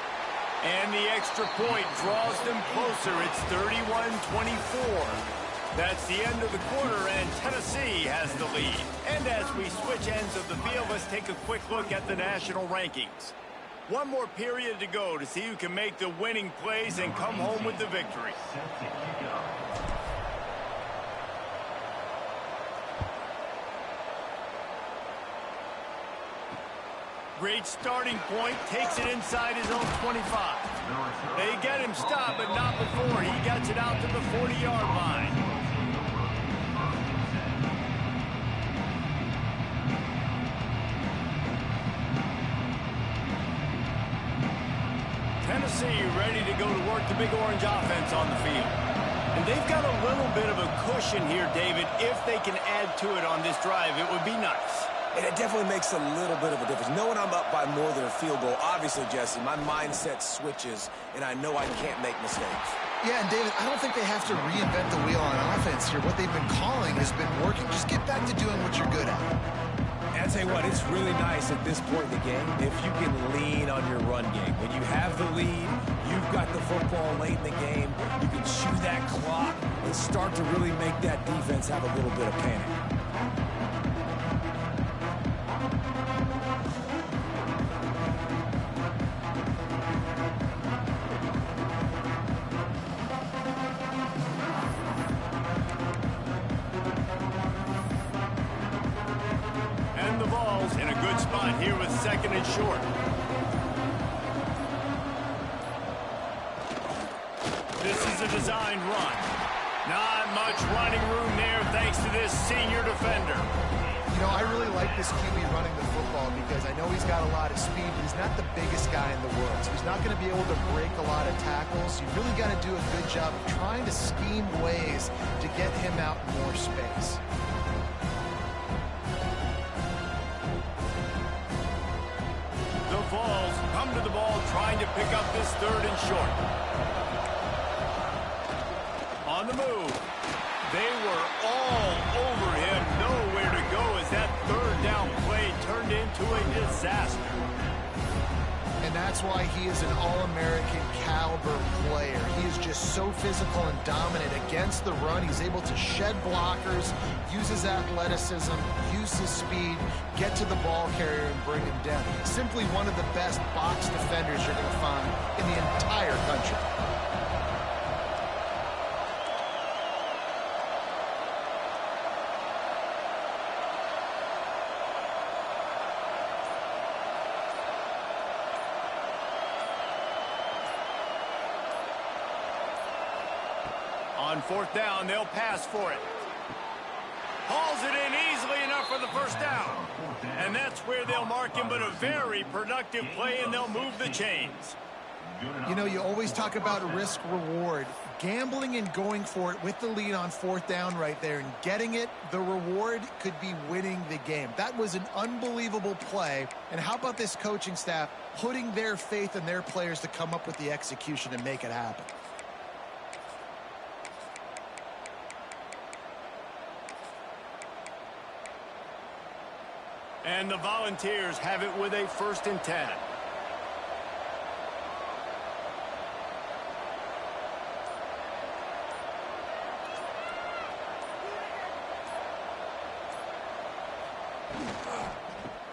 And the extra point draws them closer. It's 31-24. That's the end of the quarter, and Tennessee has the lead. And as we switch ends of the field, let's take a quick look at the national rankings. One more period to go to see who can make the winning plays and come home with the victory. Great starting point, takes it inside his own 25. They get him stopped, but not before he gets it out to the 40-yard line. Tennessee ready to go to work the Big Orange offense on the field. And they've got a little bit of a cushion here, David. If they can add to it on this drive, it would be nice. And it definitely makes a little bit of a difference. Knowing I'm up by more than a field goal, obviously, Jesse, my mindset switches, and I know I can't make mistakes. Yeah, and David, I don't think they have to reinvent the wheel on offense here. What they've been calling has been working. Just get back to doing what you're good at. And I tell you what, it's really nice at this point in the game if you can lean on your run game. When you have the lead, you've got the football late in the game, you can chew that clock and start to really make that defense have a little bit of panic. In a good spot here with 2nd and short. This is a designed run. Not much running room there thanks to this senior defender. You know, I really like this QB running the football because I know he's got a lot of speed, but he's not the biggest guy in the world. So he's not going to be able to break a lot of tackles. You really got to do a good job of trying to scheme ways to get him out in more space. Vols come to the ball trying to pick up this 3rd and short. On the move. They were all over him. Nowhere to go as that 3rd down play turned into a disaster. And that's why he is an All-American caliber player. He is just so physical and dominant against the run. He's able to shed blockers, use his athleticism, use his speed, get to the ball carrier and bring him down. Simply one of the best box defenders you're going to find in the entire country. On fourth down, they'll pass for it. Hauls it in easily enough for the first down. And that's where they'll mark him, but a very productive play, and they'll move the chains. You know, you always talk about risk-reward. Gambling and going for it with the lead on fourth down right there and getting it, the reward could be winning the game. That was an unbelievable play. And how about this coaching staff putting their faith in their players to come up with the execution and make it happen? And the Volunteers have it with a 1st and 10.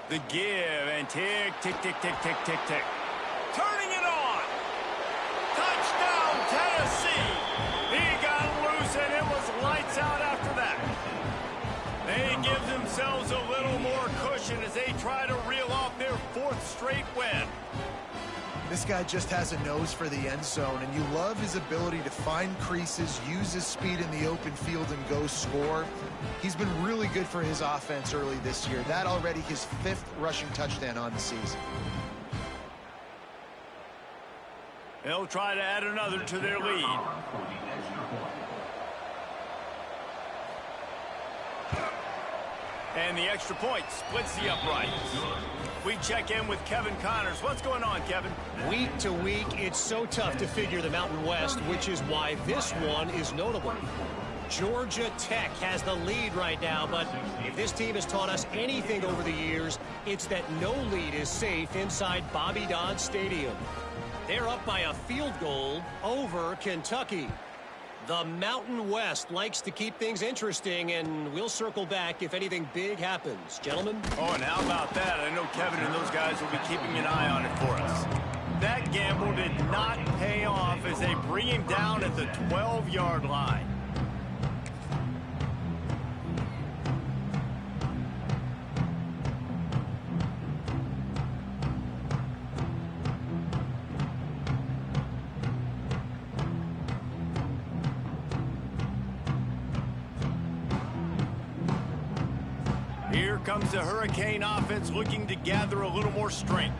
The give and tick, tick, tick, tick, tick, tick, tick. Turning it on. Touchdown, Tennessee. He got loose, and it was lights out after that. They give themselves a little more cushion as they try to reel off their 4th straight win. This guy just has a nose for the end zone, and you love his ability to find creases, use his speed in the open field, and go score. He's been really good for his offense early this year. That already his 5th rushing touchdown on the season. They'll try to add another to their lead. And the extra point splits the uprights. We check in with Kevin Connors. What's going on, Kevin? Week to week, it's so tough to figure the Mountain West, which is why this one is notable. Georgia Tech has the lead right now, but if this team has taught us anything over the years, it's that no lead is safe inside Bobby Dodd Stadium. They're up by a field goal over Kentucky. The Mountain West likes to keep things interesting, and we'll circle back if anything big happens. Gentlemen? Oh, and how about that? I know Kevin and those guys will be keeping an eye on it for us. That gamble did not pay off as they bring him down at the 12-yard line. Here comes the Hurricane offense looking to gather a little more strength.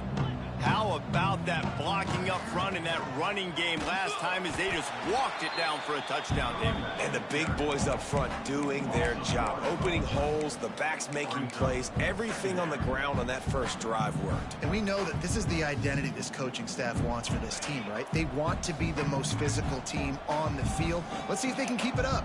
How about that blocking up front in that running game last time as they just walked it down for a touchdown, David? And the big boys up front doing their job. Opening holes, the backs making plays. Everything on the ground on that first drive worked. And we know that this is the identity this coaching staff wants for this team, right? They want to be the most physical team on the field. Let's see if they can keep it up.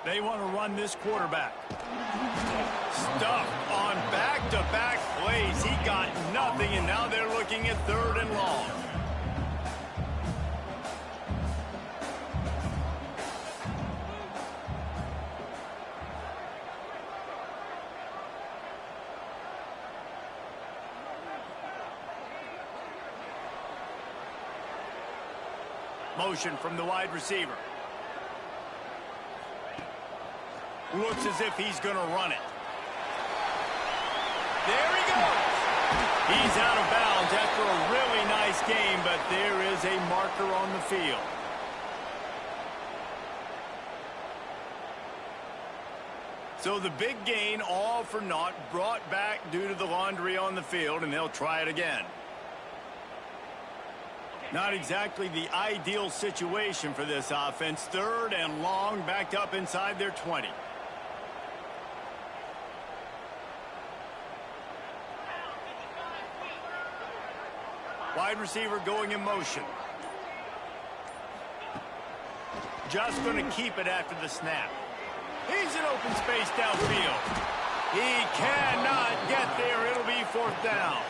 They want to run this quarterback. Stuffed on back-to-back plays. He got nothing, and now they're looking at 3rd and long. Motion from the wide receiver. Looks as if he's going to run it. There he goes. He's out of bounds after a really nice game, but there is a marker on the field. So the big gain, all for naught, brought back due to the laundry on the field, and they'll try it again. Not exactly the ideal situation for this offense. 3rd and long, backed up inside their 20. Wide receiver going in motion. Just going to keep it after the snap. He's in open space downfield. He cannot get there. It'll be 4th down.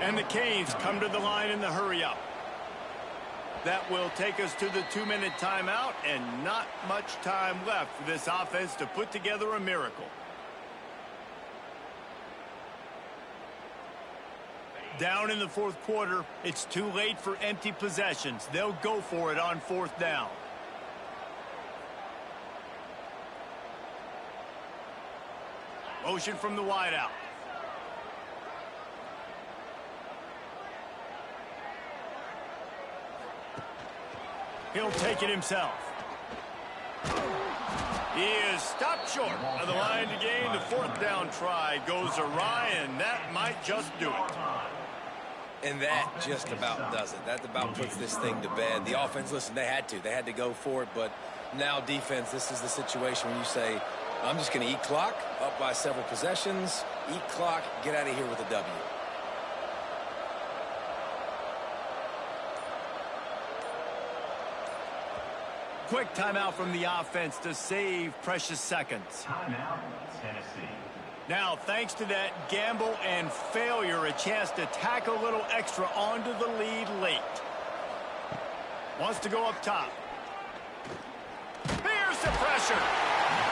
And the Canes come to the line in the hurry-up. That will take us to the 2-minute timeout, and not much time left for this offense to put together a miracle. Down in the 4th quarter, it's too late for empty possessions. They'll go for it on 4th down. Motion from the wideout. He'll take it himself. He is stopped short of the line to gain. The fourth down try goes awry, and that might just do it. And that just about does it. That about puts this thing to bed. The offense, listen, they had to. They had to go for it, but now defense, this is the situation when you say, I'm just going to eat clock, up by several possessions, eat clock, get out of here with a W. Quick timeout from the offense to save precious seconds. Timeout, Tennessee. Now, thanks to that gamble and failure, a chance to tack a little extra onto the lead late. Wants to go up top. Here's the pressure.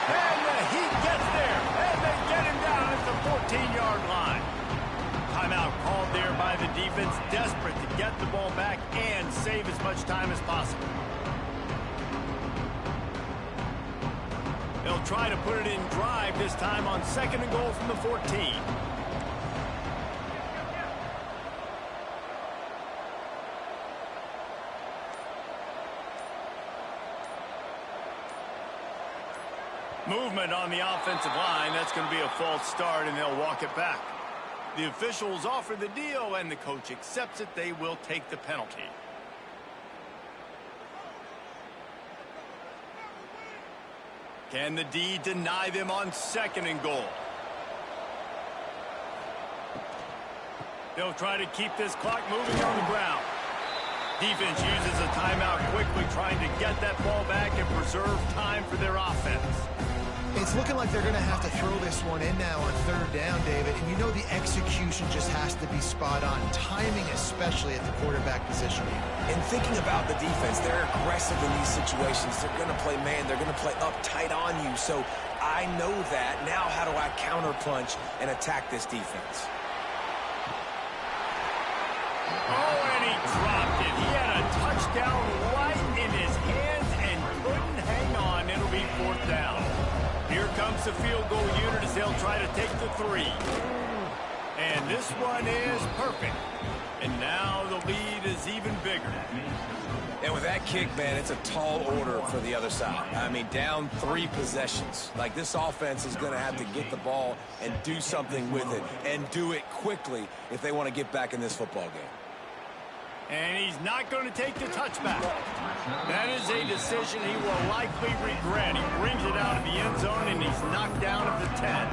And the Heat gets there. And they get him down at the 14-yard line. Timeout called there by the defense, desperate to get the ball back and save as much time as possible. They'll try to put it in drive this time on 2nd and goal from the 14. Movement on the offensive line. That's going to be a false start, and they'll walk it back. The officials offer the deal, and the coach accepts it. They will take the penalty. Can the D deny them on 2nd and goal? They'll try to keep this clock moving on the ground. Defense uses a timeout quickly, trying to get that ball back and preserve time for their offense. It's looking like they're going to have to throw this one in now on 3rd down, David. And you know the execution just has to be spot on. Timing especially at the quarterback position. And thinking about the defense, they're aggressive in these situations. They're going to play man. They're going to play up tight on you. So I know that. Now how do I counterpunch and attack this defense? Oh, and he dropped it. He had a touchdown right in his hands and couldn't hang on. It'll be 4th down. Here comes the field goal unit as they'll try to take the 3. And this one is perfect. And now the lead is even bigger. And with that kick, man, it's a tall order for the other side. I mean, down 3 possessions. Like, this offense is going to have to get the ball and do something with it, and do it quickly if they want to get back in this football game. And he's not going to take the touchback. That is a decision he will likely regret. He brings it out of the end zone, and he's knocked down at the 10.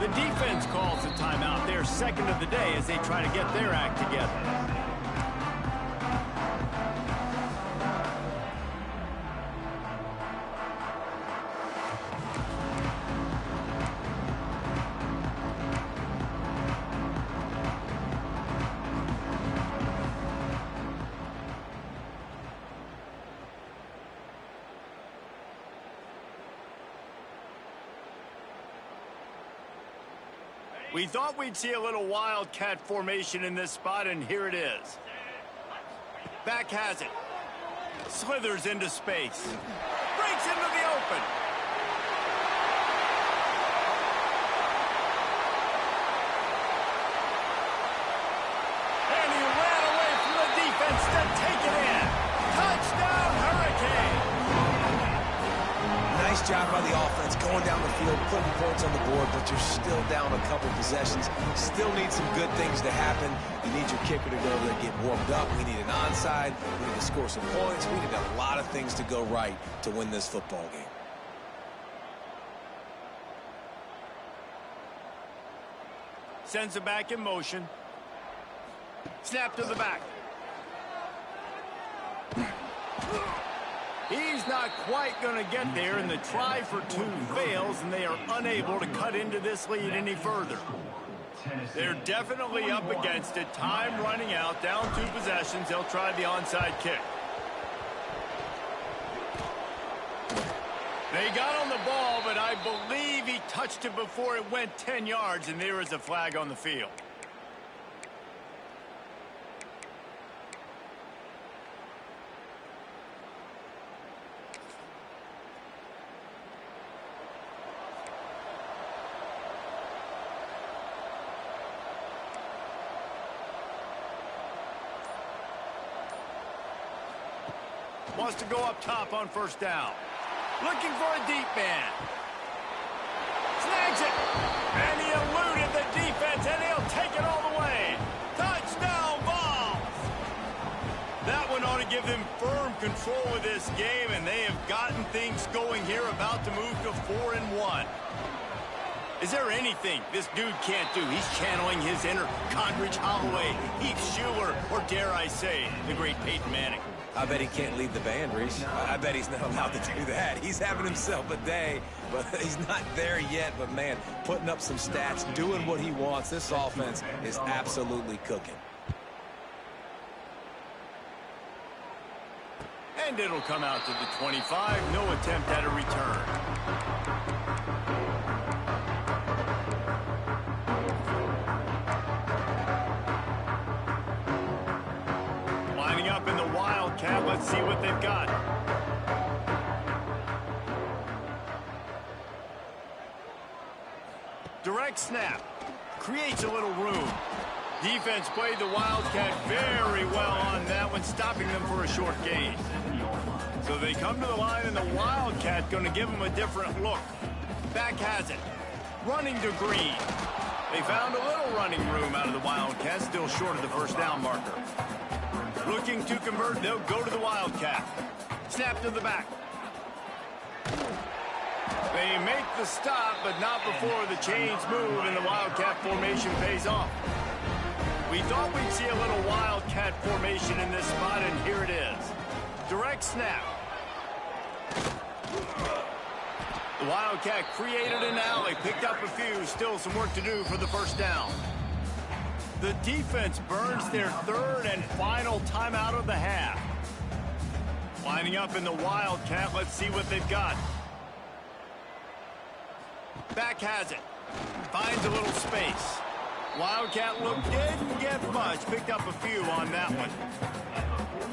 The defense calls the timeout. Their 2nd of the day as they try to get their act together. We thought we'd see a little wildcat formation in this spot, and here it is. Back has it. Slithers into space. Breaks into the open. And he ran away from the defense to take it in. Touchdown, Hurricane. Nice job by the offense going down the field, putting points on the board, but you're still down a couple possessions. Still need some good things to happen. You need your kicker to go over there and get warmed up. We need an onside. We need to score some points. We need a lot of things to go right to win this football game. Sends it back in motion. Snap to the back. He's not quite going to get there, and the try for 2 fails, and they are unable to cut into this lead any further. They're definitely up against it. Time running out, down 2 possessions. They'll try the onside kick. They got on the ball, but I believe he touched it before it went 10 yards, and there is a flag on the field. Wants to go up top on first down. Looking for a deep man. Snags it. And he eluded the defense, and he'll take it all the way. Touchdown ball. That one ought to give them firm control of this game, and they have gotten things going here, about to move to 4-1. Is there anything this dude can't do? He's channeling his inner Condridge Holloway, Heath Schuler, or dare I say, the great Peyton Manning. I bet he can't lead the band, Reese. I bet he's not allowed to do that. He's having himself a day, but he's not there yet. But, man, putting up some stats, doing what he wants. This offense is absolutely cooking. And it'll come out to the 25. No attempt at a return. Lining up in the Wildcat. Let's see what they've got. Direct snap. Creates a little room. Defense played the Wildcat very well on that one, stopping them for a short gain. So they come to the line, and the Wildcat going to give them a different look. Back has it. Running to Green. They found a little running room out of the Wildcat, still short of the first down marker. Looking to convert, they'll go to the Wildcat. Snap to the back. They make the stop, but not before the chains move and the Wildcat formation pays off. We thought we'd see a little Wildcat formation in this spot, and here it is. Direct snap. The Wildcat created an alley, picked up a few, still some work to do for the first down. The defense burns their third and final timeout of the half. Lining up in the Wildcat, let's see what they've got. Back has it. Finds a little space. Wildcat look didn't get much. Picked up a few on that one.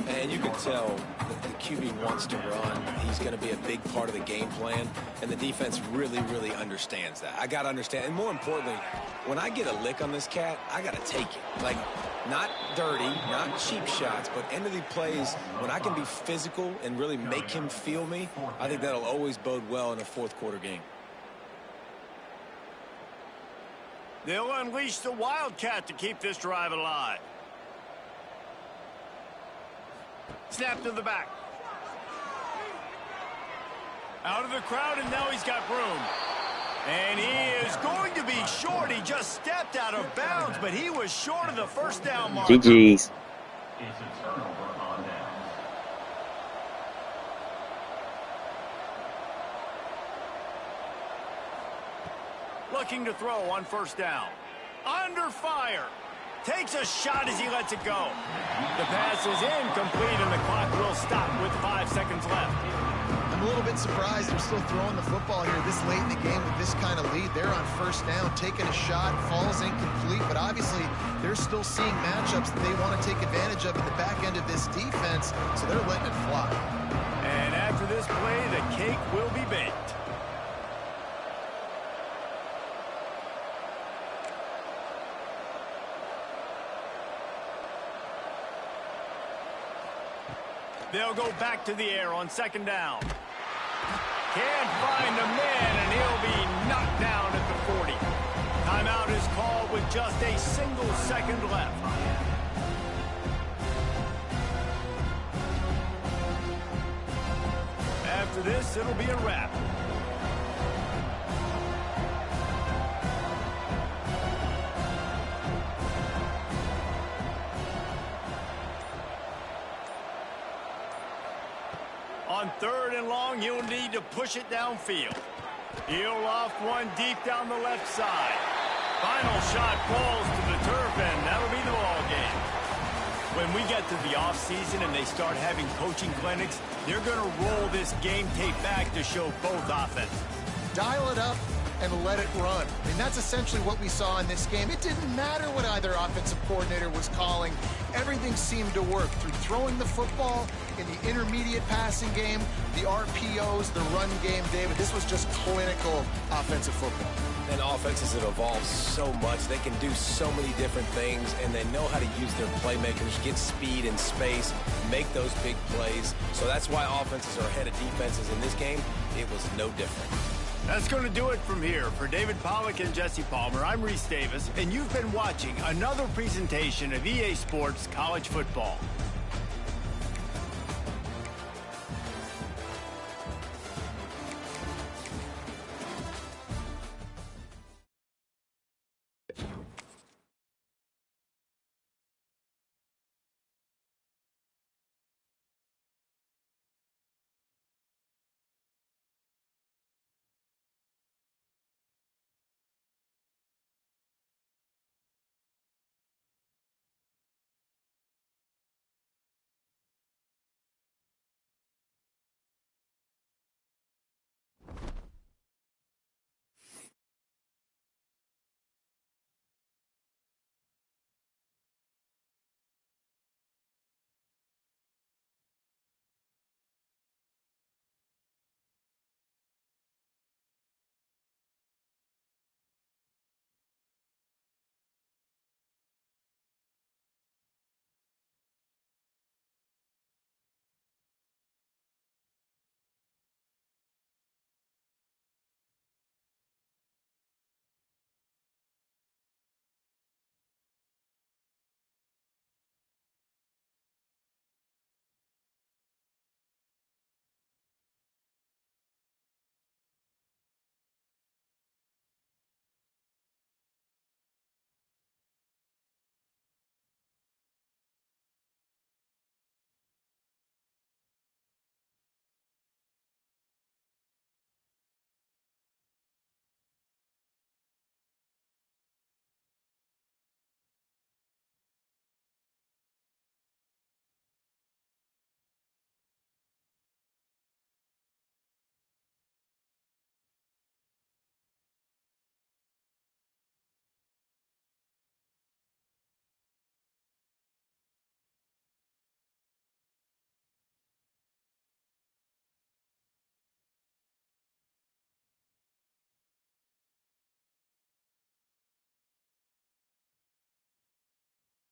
And you can tell that the QB wants to run. He's going to be a big part of the game plan. And the defense really, really understands that. I got to understand. And more importantly, when I get a lick on this cat, I got to take it. Like, not dirty, not cheap shots, but end of the plays, when I can be physical and really make him feel me, I think that'll always bode well in a fourth quarter game. They'll unleash the Wildcat to keep this drive alive. Snap to the back. Out of the crowd, and now he's got room. And he is going to be short. He just stepped out of bounds, but he was short of the first down mark. It's GG's. a turnover on downs. Looking to throw on first down. Under fire. Takes a shot as he lets it go. The pass is incomplete, and the clock will stop with 5 seconds left. I'm a little bit surprised they're still throwing the football here this late in the game with this kind of lead. They're on first down, taking a shot, falls incomplete, but obviously they're still seeing matchups that they want to take advantage of at the back end of this defense, so they're letting it fly. And after this play, the cake will be baked. They'll go back to the air on second down. Can't find a man, and he'll be knocked down at the 40. Timeout is called with just a single second left. After this, it'll be a wrap. On third and long, you'll need to push it downfield. He'll loft one deep down the left side. Final shot falls to the turf, and that'll be the ball game. When we get to the offseason and they start having coaching clinics, they're going to roll this game tape back to show both offenses. Dial it up and let it run. I mean, that's essentially what we saw in this game. It didn't matter what either offensive coordinator was calling. everything seemed to work through throwing the football in the intermediate passing game, the RPOs, the run game, David. This was just clinical offensive football. And offenses have evolved so much. They can do so many different things, and they know how to use their playmakers, get speed and space, make those big plays. So that's why offenses are ahead of defenses in this game. It was no different. That's going to do it from here. For David Pollack and Jesse Palmer, I'm Reese Davis, and you've been watching another presentation of EA Sports College Football.